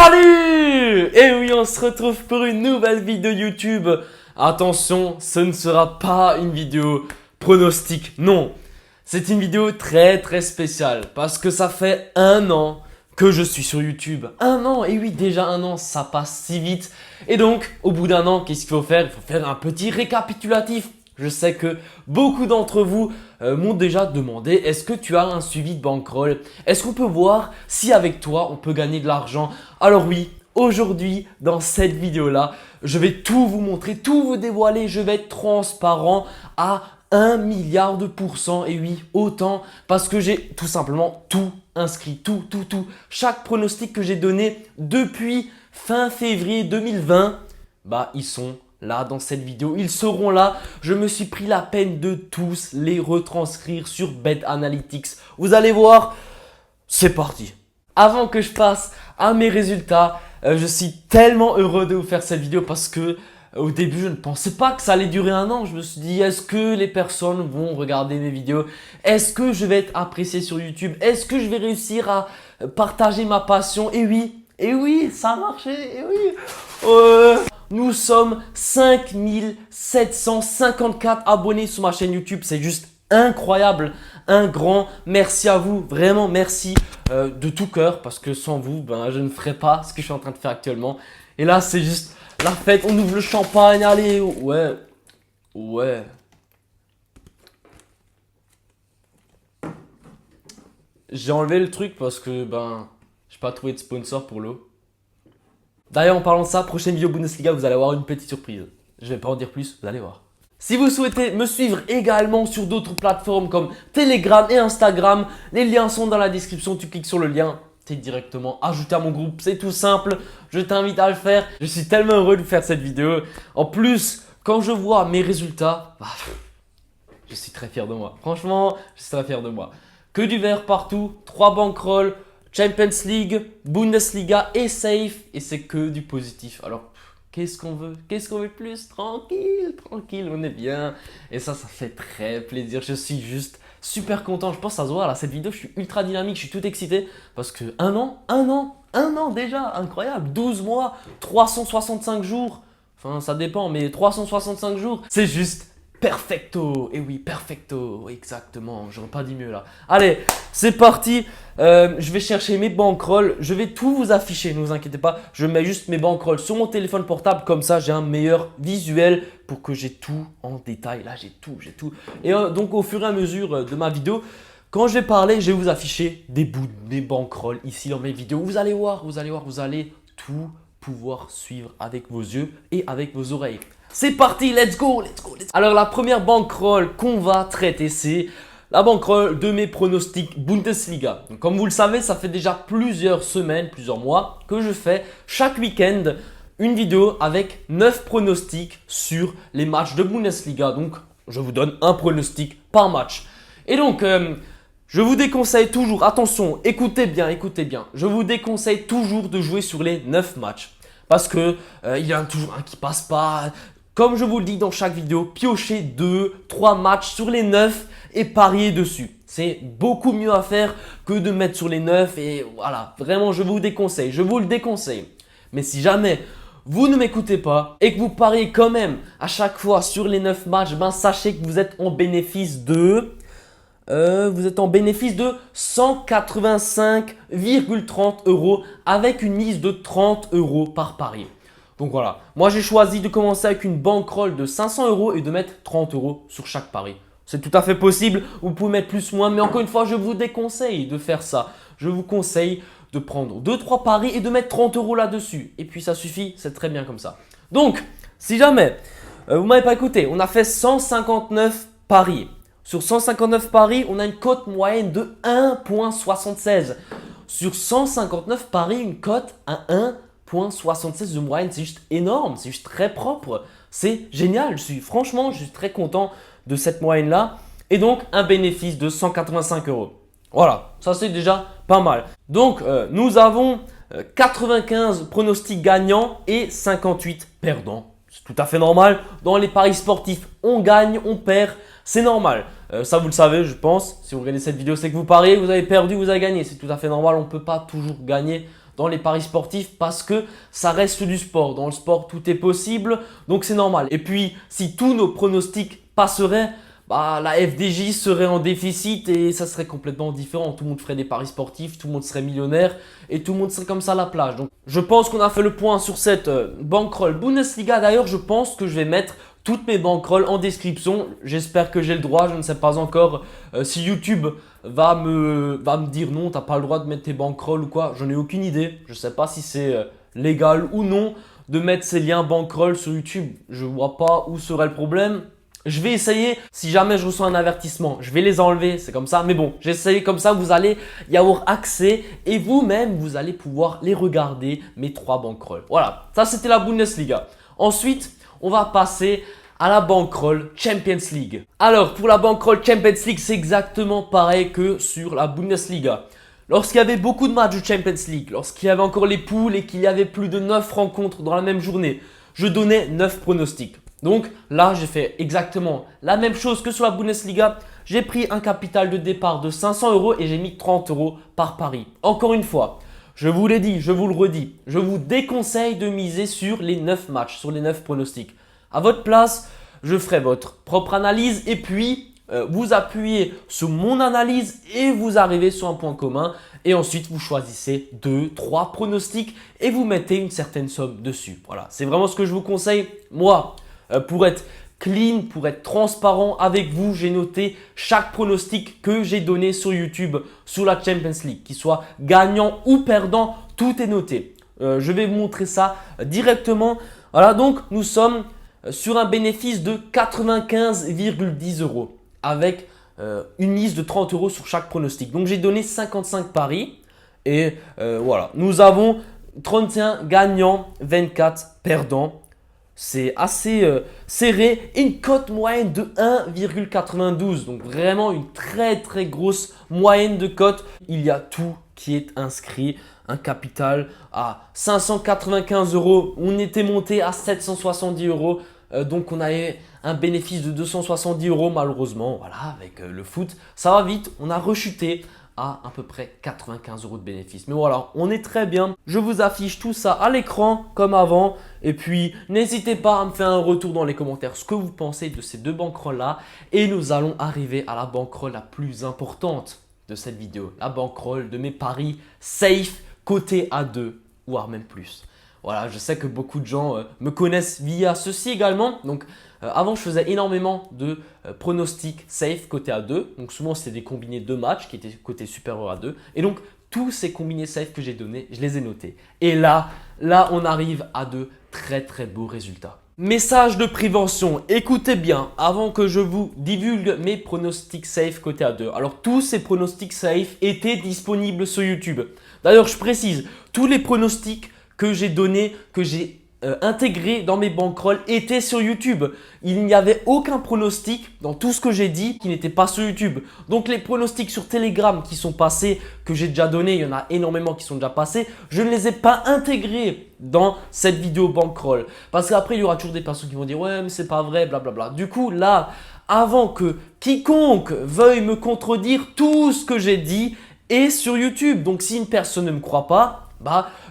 Salut! Et oui, on se retrouve pour une nouvelle vidéo YouTube. Attention, ce ne sera pas une vidéo pronostic, non. C'est une vidéo très spéciale parce que ça fait 1 an que je suis sur YouTube. 1 an, et oui, déjà 1 an, ça passe si vite. Et donc, au bout d'1 an, qu'est-ce qu'il faut faire? Il faut faire un petit récapitulatif. Je sais que beaucoup d'entre vous m'ont déjà demandé, est-ce que tu as un suivi de bankroll? Est-ce qu'on peut voir si avec toi on peut gagner de l'argent? Alors oui, aujourd'hui dans cette vidéo-là, je vais tout vous montrer, tout vous dévoiler, je vais être transparent à 1 milliard de %, et oui, autant, parce que j'ai tout simplement tout inscrit, tout. Chaque pronostic que j'ai donné depuis fin février 2020, bah ils sont là dans cette vidéo, ils seront là. Je me suis pris la peine de tous les retranscrire sur Bet Analytics. Vous allez voir, c'est parti. Avant que je passe à mes résultats, je suis tellement heureux de vous faire cette vidéo parce que au début, je ne pensais pas que ça allait durer 1 an. Je me suis dit, est-ce que les personnes vont regarder mes vidéos? Est-ce que je vais être apprécié sur YouTube? Est-ce que je vais réussir à partager ma passion? Et oui, ça a marché, et oui. Nous sommes 5754 abonnés sur ma chaîne YouTube. C'est juste incroyable. Un grand merci à vous. Vraiment merci de tout cœur. Parce que sans vous, ben, je ne ferais pas ce que je suis en train de faire actuellement. Et là, c'est juste la fête. On ouvre le champagne. Allez, ouais. J'ai enlevé le truc parce que ben, je n'ai pas trouvé de sponsor pour l'eau. D'ailleurs, en parlant de ça, prochaine vidéo Bundesliga, vous allez avoir une petite surprise. Je vais pas en dire plus, vous allez voir. Si vous souhaitez me suivre également sur d'autres plateformes comme Telegram et Instagram, les liens sont dans la description. Tu cliques sur le lien, tu es directement ajouté à mon groupe. C'est tout simple, je t'invite à le faire. Je suis tellement heureux de faire cette vidéo. En plus, quand je vois mes résultats, je suis très fier de moi. Franchement, je suis très fier de moi. Que du vert partout, 3 bankrolls, Champions League, Bundesliga et safe, et c'est que du positif. Alors, qu'est-ce qu'on veut? Qu'est-ce qu'on veut plus? Tranquille, on est bien. Et ça fait très plaisir. Je suis juste super content. Je pense que ça se voit là, cette vidéo, je suis ultra dynamique, je suis tout excité. Parce que 1 an déjà, incroyable. 12 mois, 365 jours. Enfin, ça dépend, mais 365 jours, c'est juste perfecto. Et oui, perfecto, exactement, j'aurais pas dit mieux là. Allez, c'est parti. Je vais chercher mes bankrolls. Je vais tout vous afficher, ne vous inquiétez pas. Je mets juste mes bankrolls sur mon téléphone portable. Comme ça, j'ai un meilleur visuel pour que j'ai tout en détail. Là, j'ai tout. Et donc, au fur et à mesure de ma vidéo, quand je vais parler, je vais vous afficher des bouts de mes bankrolls ici dans mes vidéos. Vous allez voir, vous allez tout pouvoir suivre avec vos yeux et avec vos oreilles. C'est parti, let's go. Alors, la première bankroll qu'on va traiter, c'est la bankroll de mes pronostics Bundesliga. Donc, comme vous le savez, ça fait déjà plusieurs semaines, plusieurs mois que je fais chaque week-end une vidéo avec 9 pronostics sur les matchs de Bundesliga. Donc, je vous donne un pronostic par match. Et donc, je vous déconseille toujours, attention, écoutez bien, je vous déconseille toujours de jouer sur les 9 matchs. Parce que il y en a toujours un qui passe pas. Comme je vous le dis dans chaque vidéo, piochez 2-3 matchs sur les 9 et pariez dessus. C'est beaucoup mieux à faire que de mettre sur les 9 et voilà. Vraiment, je vous déconseille, je vous le déconseille. Mais si jamais vous ne m'écoutez pas et que vous pariez quand même à chaque fois sur les 9 matchs, ben sachez que vous êtes en bénéfice de 185,30 € avec une mise de 30 € par pari. Donc voilà, moi j'ai choisi de commencer avec une bankroll de 500 € et de mettre 30 € sur chaque pari. C'est tout à fait possible, vous pouvez mettre plus ou moins, mais encore une fois, je vous déconseille de faire ça. Je vous conseille de prendre 2-3 paris et de mettre 30 € là-dessus. Et puis ça suffit, c'est très bien comme ça. Donc, si jamais vous ne m'avez pas écouté, on a fait 159 paris. Sur 159 paris, on a une cote moyenne de 1,76. Sur 159 paris, une cote à 1,76 de moyenne, c'est juste énorme, c'est juste très propre. C'est génial, franchement, je suis très content de cette moyenne-là. Et donc, un bénéfice de 185 €. Voilà, ça c'est déjà pas mal. Donc, nous avons 95 pronostics gagnants et 58 perdants. C'est tout à fait normal. Dans les paris sportifs, on gagne, on perd. C'est normal. Ça, vous le savez, je pense. Si vous regardez cette vidéo, c'est que vous pariez, vous avez perdu, vous avez gagné. C'est tout à fait normal. On ne peut pas toujours gagner dans les paris sportifs parce que ça reste du sport. Dans le sport, tout est possible, donc c'est normal. Et puis, si tous nos pronostics passeraient, bah, la FDJ serait en déficit et ça serait complètement différent. Tout le monde ferait des paris sportifs, tout le monde serait millionnaire et tout le monde serait comme ça à la plage. Donc, je pense qu'on a fait le point sur cette bankroll Bundesliga. D'ailleurs, je pense que je vais mettre toutes mes bankrolls en description. J'espère que j'ai le droit. Je ne sais pas encore si YouTube va me dire non, tu n'as pas le droit de mettre tes bankrolls ou quoi. Je n'ai aucune idée. Je ne sais pas si c'est légal ou non de mettre ces liens bankroll sur YouTube. Je ne vois pas où serait le problème. Je vais essayer, si jamais je reçois un avertissement, je vais les enlever, c'est comme ça. Mais bon, j'ai essayé comme ça, vous allez y avoir accès et vous-même, vous allez pouvoir les regarder, mes 3 bankrolls. Voilà, ça c'était la Bundesliga. Ensuite, on va passer à la bankroll Champions League. Alors, pour la bankroll Champions League, c'est exactement pareil que sur la Bundesliga. Lorsqu'il y avait beaucoup de matchs de Champions League, lorsqu'il y avait encore les poules et qu'il y avait plus de 9 rencontres dans la même journée, je donnais 9 pronostics. Donc là, j'ai fait exactement la même chose que sur la Bundesliga. J'ai pris un capital de départ de 500 € et j'ai mis 30 € par pari. Encore une fois, je vous l'ai dit, je vous le redis, je vous déconseille de miser sur les 9 matchs, sur les 9 pronostics. À votre place, je ferai votre propre analyse et puis vous appuyez sur mon analyse et vous arrivez sur un point commun. Et ensuite, vous choisissez 2, 3 pronostics et vous mettez une certaine somme dessus. Voilà, c'est vraiment ce que je vous conseille. Moi, pour être clean, pour être transparent avec vous, j'ai noté chaque pronostic que j'ai donné sur YouTube sur la Champions League. Qu'il soit gagnant ou perdant, tout est noté. Je vais vous montrer ça directement. Voilà, donc nous sommes sur un bénéfice de 95,10 € avec une mise de 30 € sur chaque pronostic. Donc j'ai donné 55 paris et voilà. Nous avons 31 gagnants, 24 perdants. C'est assez serré et une cote moyenne de 1,92. Donc vraiment une très très grosse moyenne de cote. Il y a tout qui est inscrit. Un capital à 595 €. On était monté à 770 €. Donc on avait un bénéfice de 270 € malheureusement. Voilà, avec le foot, ça va vite. On a rechuté à peu près 95 € de bénéfice. Mais voilà, on est très bien. Je vous affiche tout ça à l'écran comme avant. Et puis, n'hésitez pas à me faire un retour dans les commentaires ce que vous pensez de ces 2 bankrolls là. Et nous allons arriver à la bankroll la plus importante de cette vidéo. La bankroll de mes paris safe côté A2, voire même plus. Voilà, je sais que beaucoup de gens me connaissent via ceci également. Donc, avant, je faisais énormément de pronostics safe côté A2. Donc, souvent, c'était des combinés de matchs qui étaient côté supérieur à 2. Et donc, tous ces combinés safe que j'ai donnés, je les ai notés. Et là, on arrive à de très, très beaux résultats. Message de prévention, écoutez bien avant que je vous divulgue mes pronostics safe côté A2. Alors, tous ces pronostics safe étaient disponibles sur YouTube. D'ailleurs, je précise, tous les pronostics que j'ai donnés, que j'ai intégrés dans mes bankrolls étaient sur YouTube. Il n'y avait aucun pronostic dans tout ce que j'ai dit qui n'était pas sur YouTube. Donc les pronostics sur Telegram qui sont passés, que j'ai déjà donné, il y en a énormément qui sont déjà passés, je ne les ai pas intégrés dans cette vidéo bankroll. Parce qu'après, il y aura toujours des personnes qui vont dire « Ouais, mais c'est pas vrai, blablabla ». Du coup, là, avant que quiconque veuille me contredire, tout ce que j'ai dit est sur YouTube. Donc si une personne ne me croit pas,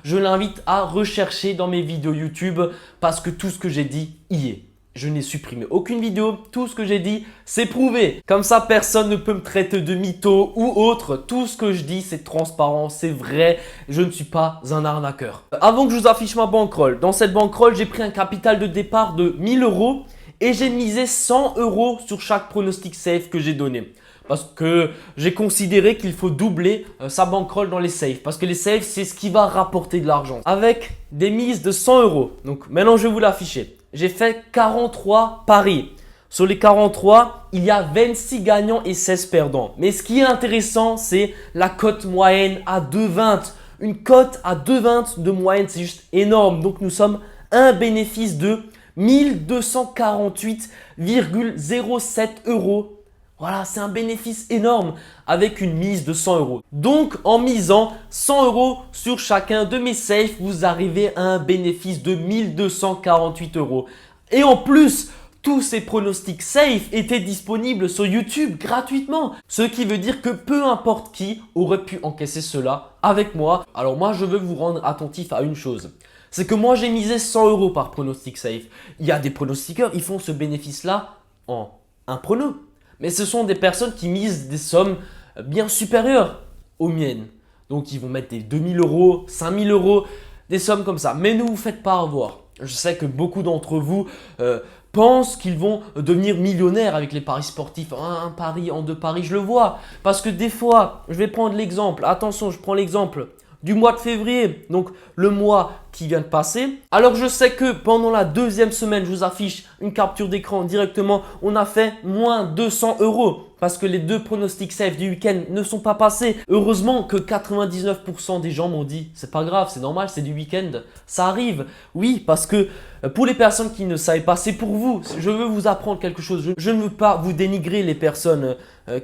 je l'invite à rechercher dans mes vidéos YouTube parce que tout ce que j'ai dit y est. Je n'ai supprimé aucune vidéo, tout ce que j'ai dit, c'est prouvé. Comme ça, personne ne peut me traiter de mytho ou autre. Tout ce que je dis, c'est transparent, c'est vrai. Je ne suis pas un arnaqueur. Avant que je vous affiche ma bankroll, dans cette bankroll, j'ai pris un capital de départ de 1000 € et j'ai misé 100 € sur chaque pronostic safe que j'ai donné. Parce que j'ai considéré qu'il faut doubler sa bankroll dans les safes. Parce que les safes, c'est ce qui va rapporter de l'argent. Avec des mises de 100 €. Donc maintenant, je vais vous l'afficher. J'ai fait 43 paris. Sur les 43, il y a 26 gagnants et 16 perdants. Mais ce qui est intéressant, c'est la cote moyenne à 2,20. Une cote à 2,20 de moyenne, c'est juste énorme. Donc nous sommes à un bénéfice de 1248,07 €. Voilà, c'est un bénéfice énorme avec une mise de 100 €. Donc, en misant 100 € sur chacun de mes safes, vous arrivez à un bénéfice de 1248 €. Et en plus, tous ces pronostics safe étaient disponibles sur YouTube gratuitement. Ce qui veut dire que peu importe qui aurait pu encaisser cela avec moi. Alors moi, je veux vous rendre attentif à une chose. C'est que moi, j'ai misé 100 € par pronostic safe. Il y a des pronostiqueurs, ils font ce bénéfice-là en un prono. Mais ce sont des personnes qui misent des sommes bien supérieures aux miennes. Donc, ils vont mettre des 2000 €, 5000 €, des sommes comme ça. Mais ne vous faites pas avoir. Je sais que beaucoup d'entre vous pensent qu'ils vont devenir millionnaires avec les paris sportifs. Un pari, en deux paris, je le vois. Parce que des fois, je vais prendre l'exemple. Attention, je prends l'exemple du mois de février, donc le mois qui vient de passer. Alors je sais que pendant la deuxième semaine, je vous affiche une capture d'écran directement, on a fait moins 200 € parce que les deux pronostics safe du week-end ne sont pas passés. Heureusement que 99% des gens m'ont dit, c'est pas grave, c'est normal, c'est du week-end, ça arrive. Oui, parce que pour les personnes qui ne savaient pas, c'est pour vous, je veux vous apprendre quelque chose. Je ne veux pas vous dénigrer les personnes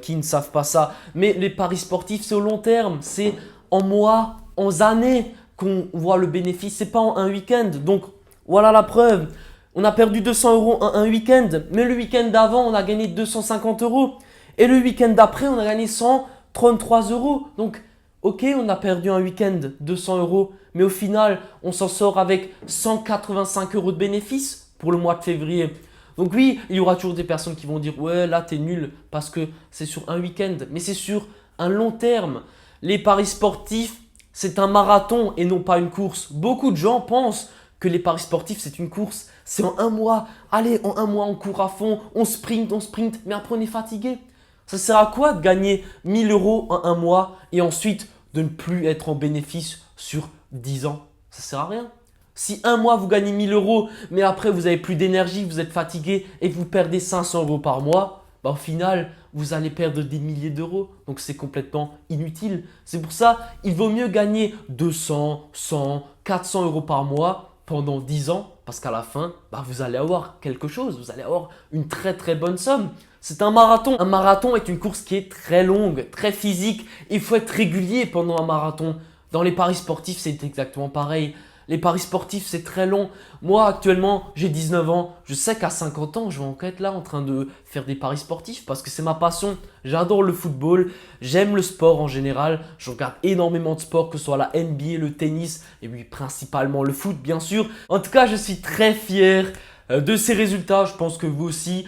qui ne savent pas ça, mais les paris sportifs, c'est au long terme, c'est en mois, en années qu'on voit le bénéfice, c'est pas en un week-end. Donc voilà la preuve. On a perdu 200 € en un week-end, mais le week-end d'avant, on a gagné 250 €. Et le week-end d'après, on a gagné 133 €. Donc, ok, on a perdu un week-end 200 €, mais au final, on s'en sort avec 185 € de bénéfice pour le mois de février. Donc oui, il y aura toujours des personnes qui vont dire « Ouais, là, t'es nul parce que c'est sur un week-end. » Mais c'est sur un long terme. Les paris sportifs, c'est un marathon et non pas une course. Beaucoup de gens pensent que les paris sportifs, c'est une course. C'est en un mois. Allez, en un mois, on court à fond, on sprint, mais après, on est fatigué. Ça sert à quoi de gagner 1000 € en un mois et ensuite de ne plus être en bénéfice sur 10 ans? Ça sert à rien. Si un mois, vous gagnez 1000 €, mais après, vous n'avez plus d'énergie, vous êtes fatigué et que vous perdez 500 € par mois, bah, au final, vous allez perdre des milliers d'euros. Donc, c'est complètement inutile. C'est pour ça, il vaut mieux gagner 200, 100, 400 € par mois pendant 10 ans. Parce qu'à la fin, bah, vous allez avoir quelque chose. Vous allez avoir une très très bonne somme. C'est un marathon. Un marathon est une course qui est très longue, très physique. Il faut être régulier pendant un marathon. Dans les paris sportifs, c'est exactement pareil. Les paris sportifs, c'est très long. Moi, actuellement, j'ai 19 ans. Je sais qu'à 50 ans, je vais encore être là en train de faire des paris sportifs parce que c'est ma passion. J'adore le football. J'aime le sport en général. Je regarde énormément de sports, que ce soit la NBA, le tennis et oui, principalement le foot, bien sûr. En tout cas, je suis très fier de ces résultats. Je pense que vous aussi.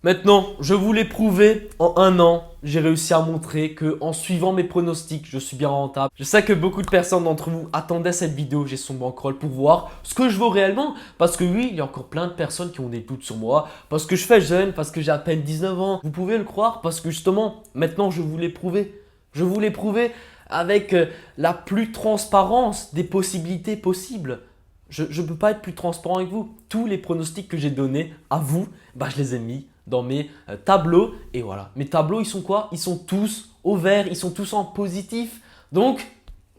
Maintenant, je vous l'ai prouvé, en un an, j'ai réussi à montrer que en suivant mes pronostics, je suis bien rentable. Je sais que beaucoup de personnes d'entre vous attendaient cette vidéo, j'ai son bankroll pour voir ce que je vaux réellement. Parce que oui, il y a encore plein de personnes qui ont des doutes sur moi, parce que je fais jeune, parce que j'ai à peine 19 ans. Vous pouvez le croire, parce que justement, maintenant, je vous l'ai prouvé. Je vous l'ai prouvé avec la plus transparence des possibilités possibles. Je ne peux pas être plus transparent avec vous. Tous les pronostics que j'ai donnés à vous, bah, je les ai mis dans mes tableaux. Et voilà, mes tableaux, ils sont quoi? Ils sont tous au vert, ils sont tous en positif. Donc,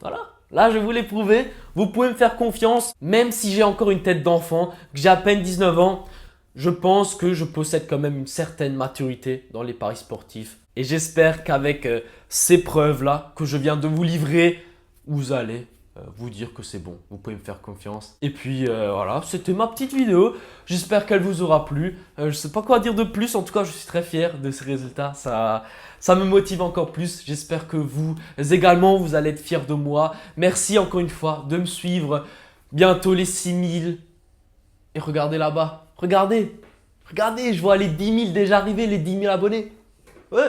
voilà, là, je vous l'ai prouvé. Vous pouvez me faire confiance, même si j'ai encore une tête d'enfant, que j'ai à peine 19 ans. Je pense que je possède quand même une certaine maturité dans les paris sportifs. Et j'espère qu'avec ces preuves-là que je viens de vous livrer, vous allez vous dire que c'est bon, vous pouvez me faire confiance. Et puis voilà, c'était ma petite vidéo. J'espère qu'elle vous aura plu. Je sais pas quoi dire de plus, en tout cas je suis très fier de ces résultats. Ça me motive encore plus. J'espère que vous également, vous allez être fiers de moi. Merci encore une fois de me suivre. Bientôt les 6000. Et regardez là-bas, regardez, je vois les 10 000 déjà arriver, les 10 000 abonnés. Ouais.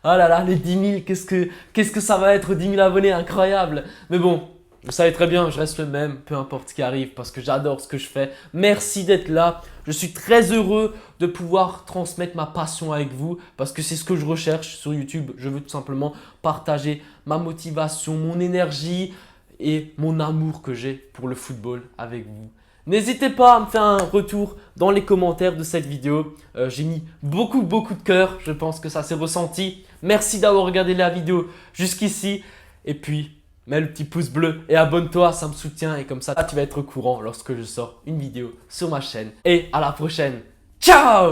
Oh là là, les 10 000, qu'est-ce que ça va être 10 000 abonnés, incroyable. Mais bon, vous savez très bien, je reste le même, peu importe ce qui arrive, parce que j'adore ce que je fais. Merci d'être là. Je suis très heureux de pouvoir transmettre ma passion avec vous, parce que c'est ce que je recherche sur YouTube. Je veux tout simplement partager ma motivation, mon énergie et mon amour que j'ai pour le football avec vous. N'hésitez pas à me faire un retour dans les commentaires de cette vidéo. J'ai mis beaucoup de cœur. Je pense que ça s'est ressenti. Merci d'avoir regardé la vidéo jusqu'ici. Et puis, mets le petit pouce bleu et abonne-toi, ça me soutient. Et comme ça, tu vas être au courant lorsque je sors une vidéo sur ma chaîne. Et à la prochaine. Ciao!